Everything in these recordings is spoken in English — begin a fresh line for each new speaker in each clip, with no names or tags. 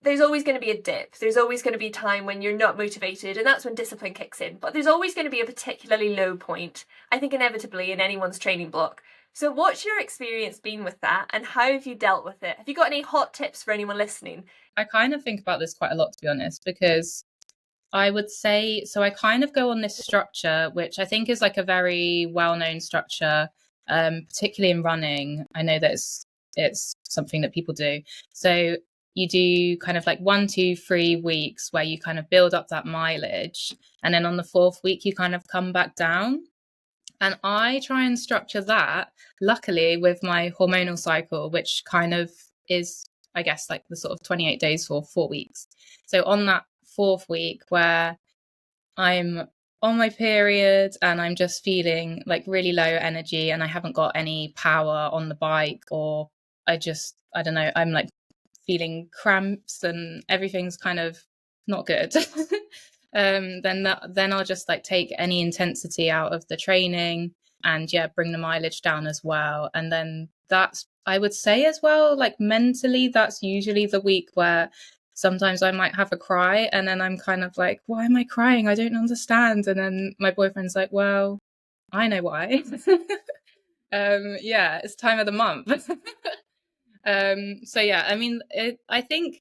there's always going to be a dip. There's always going to be a time when you're not motivated, and that's when discipline kicks in. But there's always going to be a particularly low point, I think, inevitably in anyone's training block. So what's your experience been with that, and how have you dealt with it? Have you got any hot tips for anyone listening?
I kind of think about this quite a lot, to be honest, because I would say, so I kind of go on this structure, which I think is like a very well-known structure, particularly in running. I know that it's something that people do. So you do kind of like 1, 2, 3 weeks where you kind of build up that mileage. And then on the 4th week, you kind of come back down. And I try and structure that, luckily, with my hormonal cycle, which kind of is, I guess, like the sort of 28 days for 4 weeks. So on that 4th week where I'm on my period and I'm just feeling like really low energy and I haven't got any power on the bike, or I don't know, I'm like feeling cramps and everything's kind of not good. Then I'll just like take any intensity out of the training and bring the mileage down as well. And then that's, I would say as well, like mentally, that's usually the week where sometimes I might have a cry and then I'm kind of like, why am I crying? I don't understand. And then my boyfriend's like, well, I know why. It's time of the month. I mean, I think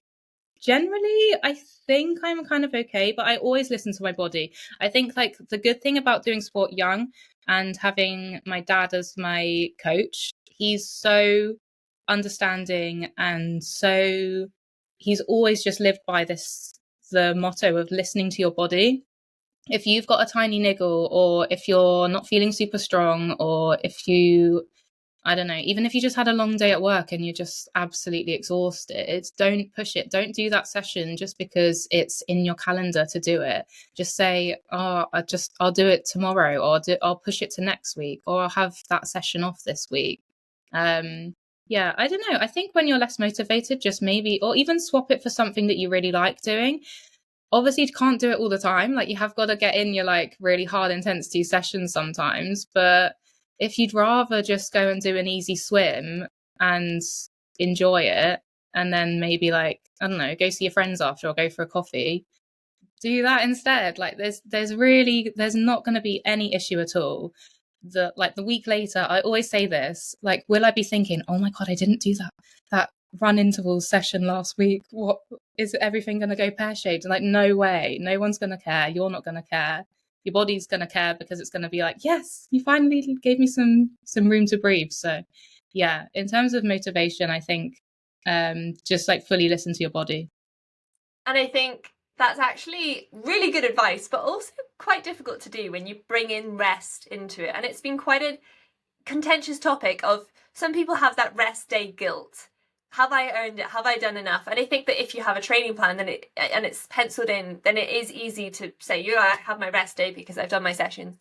generally, I think I'm kind of okay, but I always listen to my body. I think like the good thing about doing sport young and having my dad as my coach, he's so understanding, and so he's always just lived by the motto of listening to your body. If you've got a tiny niggle, or if you're not feeling super strong, or if you, I don't know, even if you just had a long day at work and you're just absolutely exhausted, don't push it. Don't do that session just because it's in your calendar to do it. Just say, oh, I'll do it tomorrow, or I'll push it to next week, or I'll have that session off this week. I don't know. I think when you're less motivated, just maybe, or even swap it for something that you really like doing. Obviously, you can't do it all the time. Like, you have got to get in your like really hard intensity sessions sometimes, but if you'd rather just go and do an easy swim and enjoy it, and then maybe like, I don't know, go see your friends after or go for a coffee, do that instead. Like there's not going to be any issue at all. The week later, I always say this, like, will I be thinking, oh my God, I didn't do that run interval session last week. What is everything going to go pear-shaped? And like, no way, no one's going to care. You're not going to care. Your body's going to care because it's going to be like, yes, you finally gave me some room to breathe. So yeah, in terms of motivation, I think just like fully listen to your body.
And I think that's actually really good advice, but also quite difficult to do when you bring in rest into it. And it's been quite a contentious topic of some people have that rest day guilt. Have I earned it? Have I done enough? And I think that if you have a training plan and it's penciled in, then it is easy to say, I have my rest day because I've done my sessions.